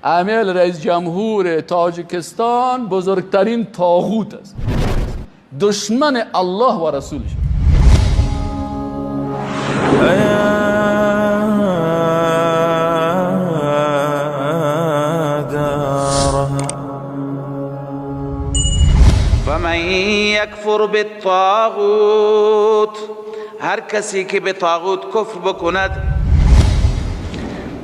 امیر رئیس جمهور تاجیکستان بزرگترین طاغوت است، دشمن الله و رسولش. فمن یکفر بالطاغوت، هر کسی که به طاغوت کفر بکند.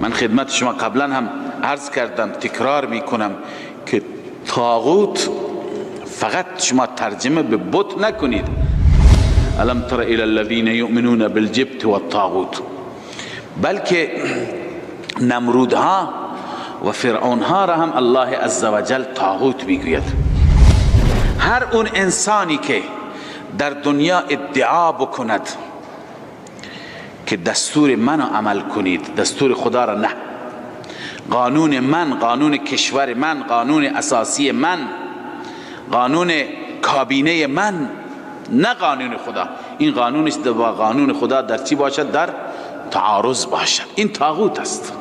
من خدمت شما قبلا هم عرض کردم، تکرار میکنم که طاغوت فقط شما ترجمه به بت نکنید. الم تر الی الذین یؤمنون بالجبت والطاغوت، بلکه نمرودها و فرعونها را هم الله عزوجل طاغوت میگوید. هر اون انسانی که در دنیا ادعا بکند که دستور من عمل کنید، دستور خدا را نه، قانون من، قانون کشور من، قانون اساسی من، قانون کابینه من، نه قانون خدا، این قانونش با قانون خدا در چی باشد؟ در تعارض باشد. این طاغوت است،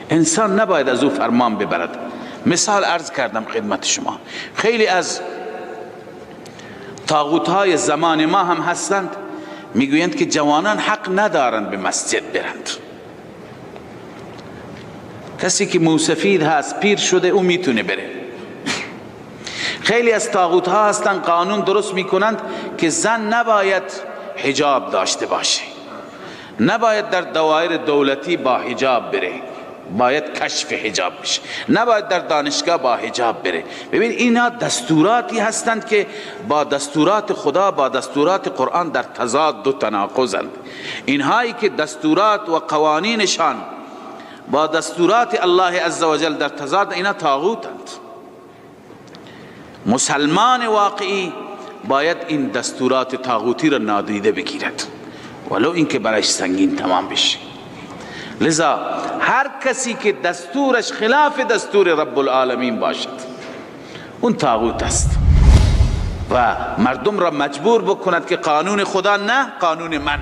انسان نباید از او فرمان ببرد. مثال عرض کردم خدمت شما، خیلی از طاغوت‌های زمان ما هم هستند، میگویند که جوانان حق ندارند به مسجد برند. کسی که موسفید هست، پیر شده، او میتونه بره. خیلی از طاغوت‌ها هستند قانون درست میکنند که زن نباید حجاب داشته باشه، نباید در دوائر دولتی با حجاب بره، باید کشف حجاب بشه، نباید در دانشگاه با حجاب بره. ببین اینا دستوراتی هستند که با دستورات خدا، با دستورات قرآن در تضاد و تناقضند. اینهایی که دستورات و قوانینشان با دستورات الله عزوجل در تضاد، اینا طاغوتند. مسلمان واقعی باید این دستورات طاغوتی را نادیده بگیرد، ولو اینکه برایش سنگین تمام بشه. لذا هر کسی که دستورش خلاف دستور رب العالمین باشد، اون طاغوت است و مردم را مجبور بکند که قانون خدا نه، قانون من،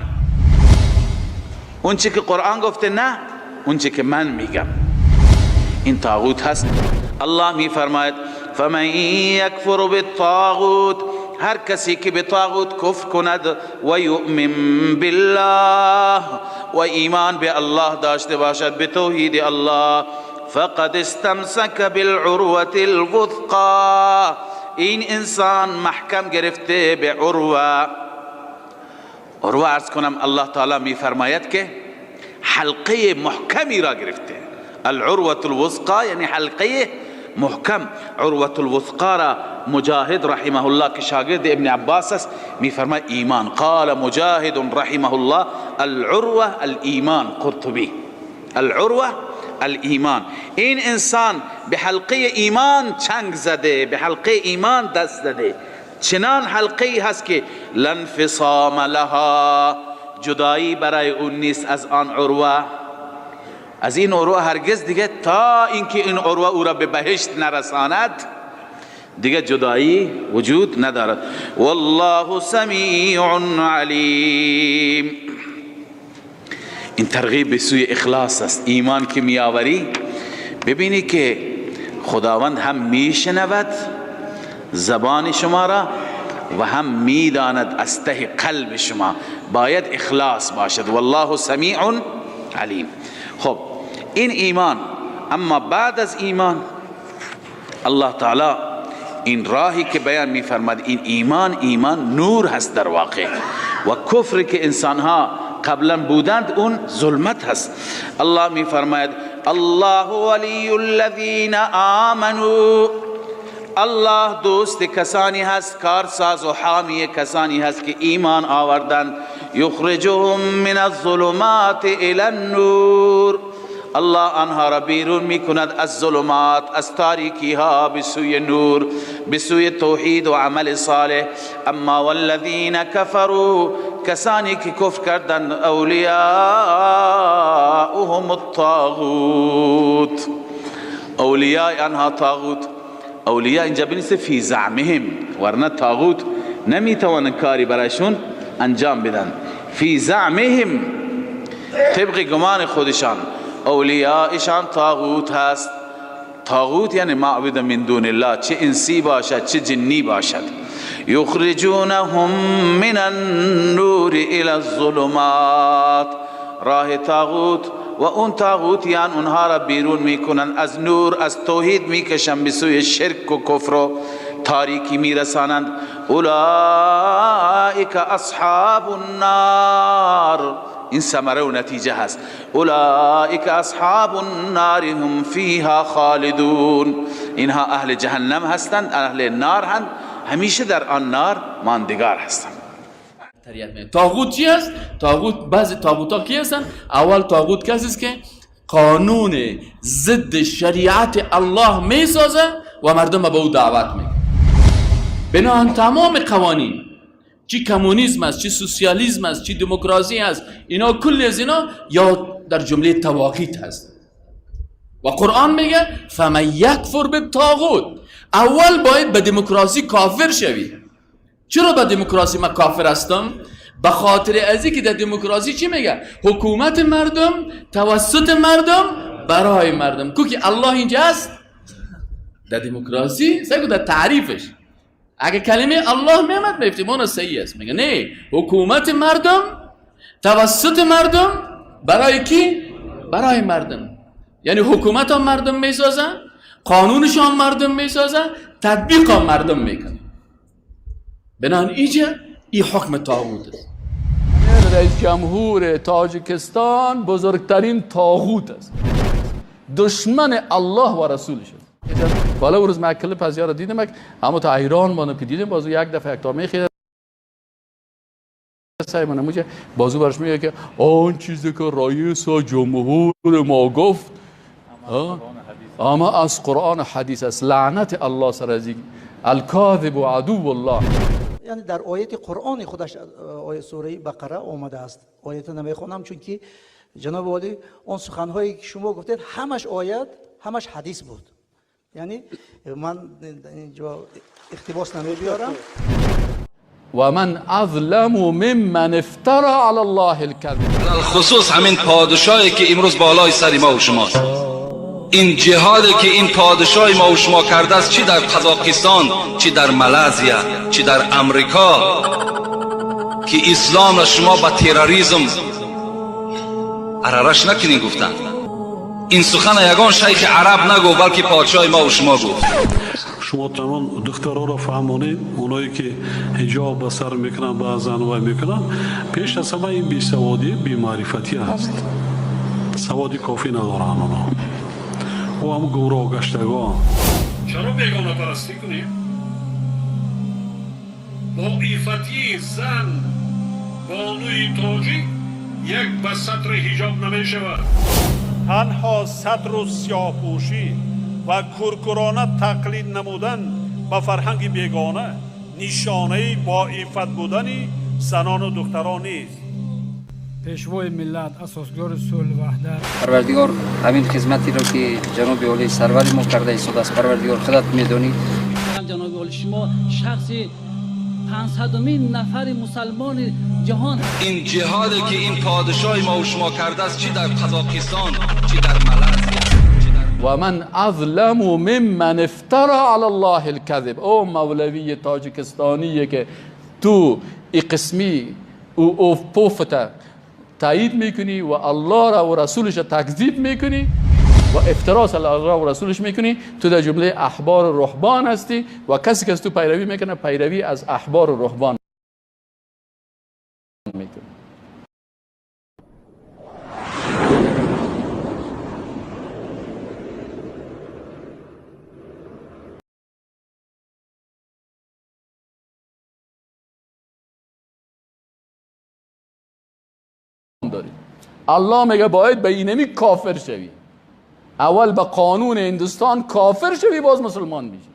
اون چی که قرآن گفته نه، اون چی که من میگم، این طاغوت هست. الله می فرماید فمن یکفر بالطاغوت، هر کسی که به طاغوت کفر کند و یؤمن بالله، و ایمان به الله داشته باشد، به توحید الله، فقد استمسک بالعروة الوثقا، این انسان محکم گرفته به عروه. عروه عرض کنم الله تعالی می فرماید که حلقه محکمی را گرفته. العروة الوثقا یعنی حلقه محکم. عروة الوثقا را مجاهد رحمه الله که شاگرد ابن عباس است می فرماید ایمان. قال مجاهد رحمه الله العروة الایمان. قرطبی العروة الایمان. این انسان به حلقه ایمان چنگ زده، به حلقه ایمان دست زده. چنان حلقه هست که لانفصام لها، جدایی برای اون نیست از آن عروة، از این عروة هرگز دیگه، تا اینکه این عروة او را به بهشت نرساند دیگه جدایی وجود ندارد. والله سمیع علیم. این ترغیب به سوی اخلاص است. ایمان که میآوری ببینی که خداوند هم میشنود زبان شما را و هم میداند از ته قلب شما. باید اخلاص باشد. والله سمیع علیم. خب این ایمان. اما بعد از ایمان الله تعالی این راهی که بیان می‌فرماد، این ایمان نور هست در واقع، و کفر که انسانها قبلا بودند اون ظلمت هست. الله می‌فرماید الله ولی الذین آمنوا، الله دوست کسانی هست، کارساز و حامی کسانی هست که ایمان آوردند. یخرجهم من الظلمات الی النور، الله آنها را بیرون میکند از ظلمات، از تاریکی ها به سوی نور، به سوی توحید و عمل صالح. اما والذین کفروا، کسانی که کفر کردند، اولیاؤهم الطاغوت، اولیاء آنها طاغوت. اولیاء اینجا بنویسه فی زعمهم، ورنه طاغوت نمیتوانند کاری برایشون انجام بدن. فی زعمهم، طبق گمان خودشان اولیاءشان طاغوت هست. طاغوت یعنی معبود من دون الله، چه انسی باشد چه جنی باشد. یخرجونهم من النور الى الظلمات، راه طاغوت و اون طاغوتیان اونها را بیرون میکنن از نور، از توحید میکشن به سوی شرک و کفر و تاریکی میرسانند. اولئک اصحاب النار، این ثمره و نتیجه هست. اولئک اصحاب النار هم فیها خالدون، اینها اهل جهنم هستند، اهل نار هستند، همیشه در آن نار ماندگار هستند. طاغوت چی است؟ طاغوت، بعضی طاغوت ها کی هستند؟ اول طاغوت کسی است که قانون ضد شریعت الله می سازه و مردم به او دعوت میکنه. بنابراین تمام قوانین، چی کمونیسم است، چی سوسیالیسم است، چی دموکراسی است، اینا کل از اینا یا در جمله طواغیت هست. و قرآن میگه فمن یکفر بالطاغوت، اول باید به دموکراسی کافر شوی. چرا به دموکراسی من کافر هستم؟ به خاطر ازی که در دموکراسی چی میگه؟ حکومت مردم توسط مردم برای مردم. کو که الله اینجا است در دموکراسی، سعی در تعریفش اگه کلمه الله میامد به احتمال صحیح است. میگه نه، حکومت مردم توسط مردم برای کی؟ برای مردم. یعنی حکومت هم مردم میسازن، قانونش هم مردم میسازن، تطبیق هم مردم میکنن. بنابراین اینجا این حکم طاغوت است. رئیس جمهور تاجیکستان بزرگترین طاغوت است، دشمن الله و رسولش است. بالا اون روز من کلیپ از یارو دیدم، اما تا ایران ما که دیدیم بازو یک دفعه یک تا میخیره سایمون موجه بازو برش میگه که آن چیزی که رئیس جمهور ما گفت اما از قرآن حدیث است. لعنت الله سر از الکاذب و عدو الله. یعنی در آیت قرآن خودش آیه سوره بقره آمده است. آیت نمیخونم چون که جناب والی اون سخنهایی که شما گفتید همش آیت همش حدیث بود. یعنی من اینجا اقتباس نمیبیارم. و من اظلم ممن افترى علی الله الکذب. خصوص همین پادشاهی که امروز بالای سر ما و شماست، این جهادی که این پادشاه ما و شما کرده است، چی در قزاقستان، چی در مالزیا، چی در امریکا، که اسلام را شما با تروریسم ارارش نکنین گفتن. این سخن یگان شیخ عرب نگو بلکه پادشاه ما و شما گفت. شما تمام دخترها را فهمانید، اونایی که حجاب به سر میکنن بعضن و میکنن، پیش از همه این بیسوادی بی‌معرفتی هست. سوادی کافی ندارن اونا و هم گمراه گشتگان. چرا بیگانه پرستی کنیم؟ با عیفتی زن بانوی تاجیک یک به سطر حجاب نمی شود. تنها سطر و سیاه پوشی و کرکرانه تقلید نمودن به فرهنگ بیگانه نشانه با عیفت بودنی زنان و دختران نیست. پیشوای ملت، اساسگار صلح و وحدت. پروردگار همین خدمتی را که جناب عالی سرور ما کرده ایستاده است، پروردگار خودت میدونی. جناب عالی شما شخصی 500مین نفر مسلمان جهان. این جهادی که این پادشاه ما و شما کرده است، چی در قزاقستان، چی در مالزیا. و من اظلم ممن افترى علی الله الکذب. او مولوی تاجیکستانی که تو ای قسمی او پوفتا تایید میکنی و الله را و رسولش تکذیب میکنی و افتراس الله و رسولش میکنی، تو در جمله احبار و رهبان هستی و کسی که از تو پیروی میکنه پیروی از احبار و رهبان میکنه. الله میگه باید به اینمی کافر شوی، اول به قانون هندوستان کافر شوی باز مسلمان میشی.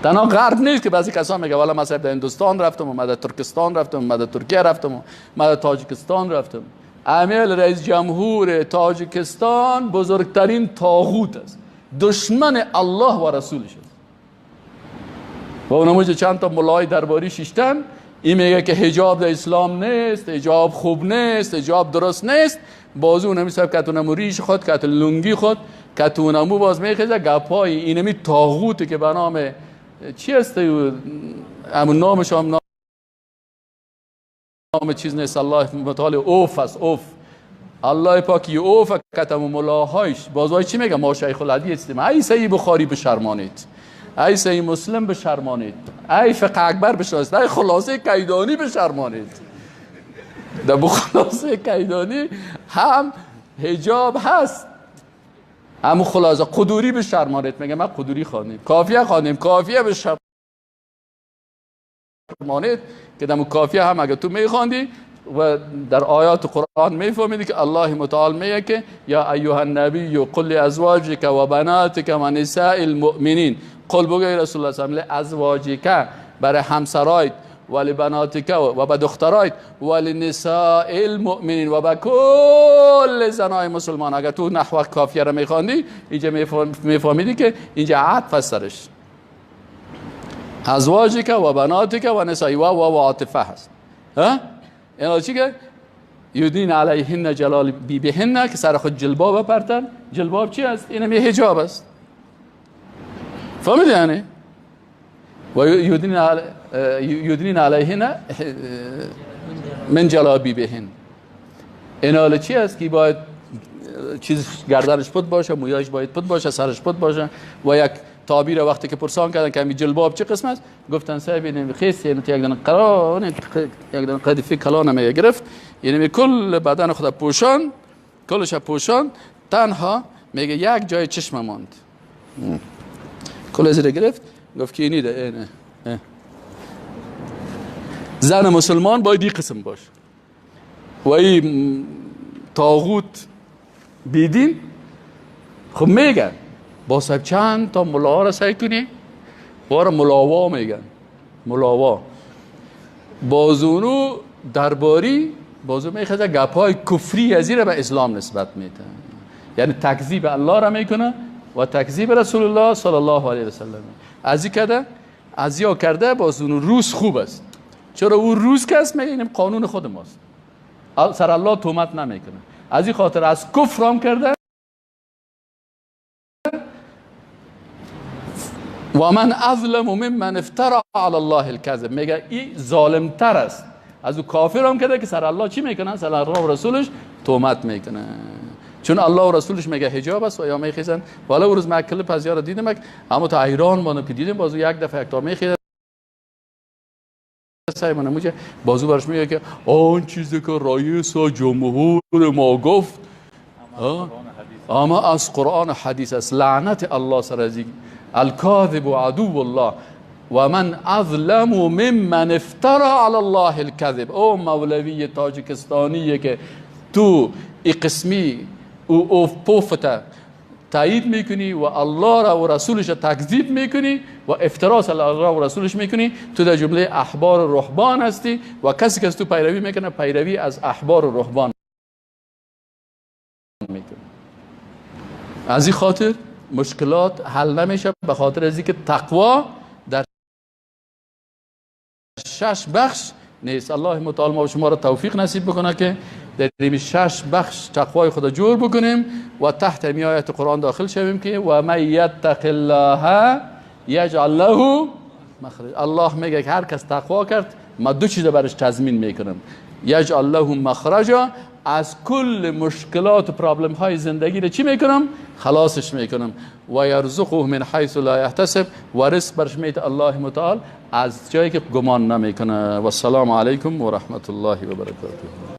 تنها غرب نیست که بعضی کسان میگه والا من در هندوستان رفتم و من در ترکستان رفتم و من در ترکیه رفتم و من در تاجیکستان رفتم. امیل رئیس جمهور تاجیکستان بزرگترین طاغوت است، دشمن الله و رسولش است. و اونموجه چند تا ملای درباری شیشتن، این میگه که حجاب در اسلام نیست، حجاب خوب نیست، حجاب درست نیست. بازو نمیشه که تو ریش خود که لنگی خود کتونمو باز میخیزه گپای اینمی طاغوتی که به نام چی هست همون نامش هم نام چیز نیست، الله متعال اوف است. اوف الله پاکی اوف کتم و ملاهایش بازوهای چی میگه؟ ما شیخ الحدیث هستیم. ای صحیح بخاری بشرمانید، ای صحیح مسلم بشرمانید، ای فقه اکبر بشناسید، ای خلاصه کیدانی بشرمانید. در خلاصه کیدانی هم حجاب هست، همون خلاصه قدوری بشرمانید. میگه من قدوری خوانیم، کافیه خوانیم، کافیه بشرمانید که در کافیه هم اگه تو میخواندی و در آیات قرآن میفهمیدی که الله متعال میگه که یا ایها النبی قل لازواجک و بناتک و نساء المؤمنین، قل بگوی رسول الله صلی الله علیه و ازواجک برای همسرایت و لبناتک و به دخترایت و لنساء المؤمنین و به کل زنای مسلمان. اگر تو نحو کافیه را میخواندی اینجا میفهمیدی که اینجا عطف است سرش، ازواجک و بناتک و نساء و عاطفه هست. ها اینا چی که یدین علیهن جلال بیبهن که سر خود جلباب بپرتن. جلباب چی است؟ اینم یه حجاب است. فهمیدی یعنی؟ و یدین علیهن من جلابی بهن. اینا چی است که باید چیز گردنش پد باشه، مویاش باید پد باشه، سرش پد باشه. و یک تعبیر وقتی که پرسان کردن که همین جلباب چه قسم است، گفتن صاحب این خیس یعنی یک دونه قران، یک دونه قدیفی کلان می گرفت، یعنی کل بدن خود پوشان، کلش پوشان، تنها میگه یک جای چشم ماند. کل زیر گرفت، گفت که اینی ده اینه. زن مسلمان باید این قسم باشه. و این طاغوت بیدین خب میگن با صاحب چند تا ملا را سعی کنی بار ملاوا میگن، ملاوا بازونو درباری بازو میخواد گپای کفری از این را به اسلام نسبت میده، یعنی تکذیب الله را میکنه و تکذیب رسول الله صلی الله علیه و سلم. از یا کرده بازونو روز خوب است. چرا او روز کس میگه اینم قانون خود ماست، سر الله تهمت نمیکنه. از این خاطر از کفر هم کرده و من اظلم ممن افترى علی الله الکذب، میگه این ظالم تر است از او کافر هم کرده که سر الله چی میکنه؟ سر الله و رسولش تهمت میکنه. چون الله و رسولش میگه حجاب است و یا میخیزن. والا روز من کلیپ از یارو دیدم، اما تا ایران مانو که دیدم بازو یک دفعه یک تا میخیزن سایمون موجه بازو برش میگه که آن چیزی که رئیس جمهور ما گفت اما از قرآن حدیث است. لعنت الله سر از الکاذب عدو الله و من اظلم ممن افترى علی الله الکذب. او مولوی تاجیکستانی که تو ای قسمی او پوفتا تایید میکنی و الله را و رسولش تکذیب میکنی و افتراس الله و رسولش میکنی، تو در جمله احبار و رهبان هستی و کسی که از تو پیروی میکنه پیروی از احبار و رهبان میکنه. از این خاطر مشکلات حل نمیشه، به خاطر از اینکه تقوا در 6 بخش نیست. الله متعال ما و شما را توفیق نصیب بکنه که در این 6 بخش تقوای خدا جور بکنیم و تحت می آیت قرآن داخل شویم که و من یتق الله یجعل له مخرج. الله میگه که هر کس تقوا کرد ما دو چیز برش تضمین میکنم، یجعل له مخرجا، از کل مشکلات و پرابلم های زندگی رو چی میکنم؟ خلاصش میکنم. و یرزقه من حیث لا یحتسب، و رزق برش میده الله متعال از جایی که گمان نمیکنه. و السلام علیکم و رحمت الله و برکاته.